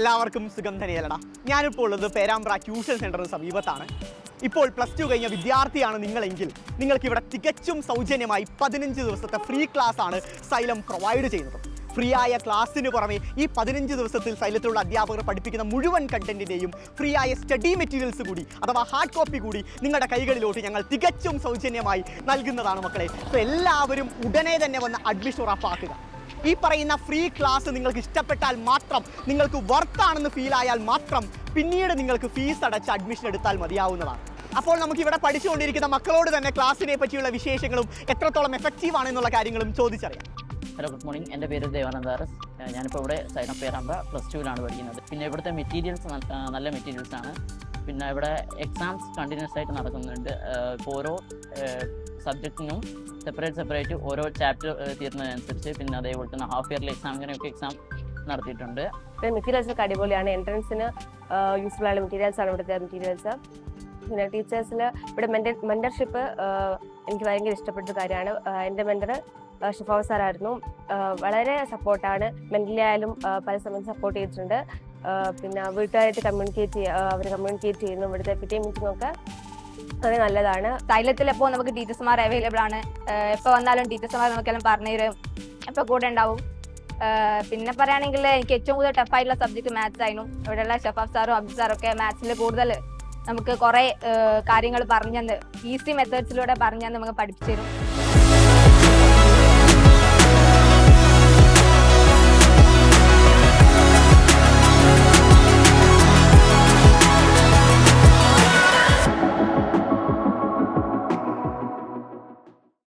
എല്ലാവർക്കും സുഖം തന്നെയല്ലടാ. ഞാനിപ്പോൾ ഉള്ളത് പേരാമ്പ്ര ട്യൂഷൻ സെൻ്ററിന് സമീപത്താണ്. ഇപ്പോൾ +2 കഴിഞ്ഞ വിദ്യാർത്ഥിയാണ് നിങ്ങളെങ്കിൽ നിങ്ങൾക്ക് ഇവിടെ തികച്ചും സൗജന്യമായി 15 ദിവസത്തെ ഫ്രീ ക്ലാസ് ആണ് സൈലം പ്രൊവൈഡ് ചെയ്യുന്നത്. ഫ്രീ ആയ ക്ലാസ്സിന് പുറമെ ഈ 15 ദിവസത്തിൽ സൈലത്തിലുള്ള അധ്യാപകർ പഠിപ്പിക്കുന്ന മുഴുവൻ കണ്ടന്റിൻ്റെയും ഫ്രീ ആയ സ്റ്റഡി മെറ്റീരിയൽസ് കൂടി അഥവാ ഹാർഡ് കോപ്പി കൂടി നിങ്ങളുടെ കൈകളിലോട്ട് ഞങ്ങൾ തികച്ചും സൗജന്യമായി നൽകുന്നതാണ് മക്കളെ. അപ്പോൾ എല്ലാവരും ഉടനെ തന്നെ വന്ന് അഡ്മിഷൻ ഉറപ്പാക്കുക. ഈ പറയുന്ന ഫ്രീ ക്ലാസ് നിങ്ങൾക്ക് ഇഷ്ടപ്പെട്ടാൽ മാത്രം, നിങ്ങൾക്ക് വർത്താണെന്ന് ഫീൽ ആയാൽ മാത്രം പിന്നീട് നിങ്ങൾക്ക് ഫീസ് അടച്ച് അഡ്മിഷൻ എടുത്താൽ മതിയാവുന്നതാണ്. അപ്പോൾ നമുക്ക് ഇവിടെ പഠിച്ചുകൊണ്ടിരിക്കുന്ന മക്കളോട് തന്നെ ക്ലാസ്സിനെ പറ്റിയുള്ള വിശേഷങ്ങളും എത്രത്തോളം എഫക്റ്റീവ് ആണെന്നുള്ള കാര്യങ്ങളും ചോദിച്ചറിയാം. Hello, good morning. എൻ്റെ പേര് ദേവാനന്ദ ആർ എസ്. ഞാനിപ്പോൾ ഇവിടെ സൈലം പേരാമ്പ്ര +2 പഠിക്കുന്നത്. പിന്നെ ഇവിടുത്തെ മെറ്റീരിയൽസ് നല്ല മെറ്റീരിയൽസ് ആണ്. പിന്നെ ഇവിടെ എക്സാംസ് കണ്ടിന്യൂസ് ആയിട്ട് നടക്കുന്നുണ്ട്. ഇപ്പോൾ ഓരോ സബ്ജക്റ്റിനും സെപ്പറേറ്റ് ഓരോ ചാപ്റ്റർ തീരുന്നതിനനുസരിച്ച് പിന്നെ അതേപോലെ തന്നെ ഹാഫ് ഇയർലി എക്സാം ഇങ്ങനെയൊക്കെ എക്സാം നടത്തിയിട്ടുണ്ട്. മെറ്റീരിയൽസ് ഒക്കെ അടിപൊളിയാണ്. എൻട്രൻസിന് യൂസ്ഫുൾ ആയ മെറ്റീരിയൽസ് ആണ് ഇവിടുത്തെ മെറ്റീരിയൽസ്. പിന്നെ ടീച്ചേഴ്സിൽ ഇവിടെ മെന്റർഷിപ്പ് എനിക്ക് ഭയങ്കര ഇഷ്ടപ്പെട്ട കാര്യമാണ്. എൻ്റെ മെന്റർ ഷിഫാവ് സാറായിരുന്നു. വളരെ സപ്പോർട്ടാണ്. മെന്റലി ആയാലും പല സമയത്ത് സപ്പോർട്ട് ചെയ്തിട്ടുണ്ട്. പിന്നെ വീട്ടുകാരായിട്ട് അവർ കമ്മ്യൂണിക്കേറ്റ് ചെയ്യുന്നു. ഇവിടുത്തെ പിറ്റേ മീറ്റിംഗ് ഒക്കെ അത് നല്ലതാണ്. സൈലത്തിൽ ഇപ്പോൾ നമുക്ക് ടീച്ചേഴ്സുമാർ അവൈലബിൾ ആണ്. എപ്പോൾ വന്നാലും ടീച്ചേഴ്സുമാർ നമുക്കെല്ലാം പറഞ്ഞു തരും, എപ്പോൾ കൂടെ ഉണ്ടാവും. പിന്നെ പറയുകയാണെങ്കിൽ എനിക്ക് ഏറ്റവും കൂടുതൽ ടഫായിട്ടുള്ള സബ്ജക്ട് മാത്സ് ആയിരുന്നു. ഇവിടെയുള്ള ഷഫാഫ് സാറും അബ്ദുൽ സാറും ഒക്കെ മാത്സിൽ കൂടുതൽ നമുക്ക് കുറേ കാര്യങ്ങൾ പറഞ്ഞു തന്ന് ഈസി മെത്തേഡ്സിലൂടെ പറഞ്ഞു തന്ന് നമുക്ക് പഠിപ്പിച്ചു തരും.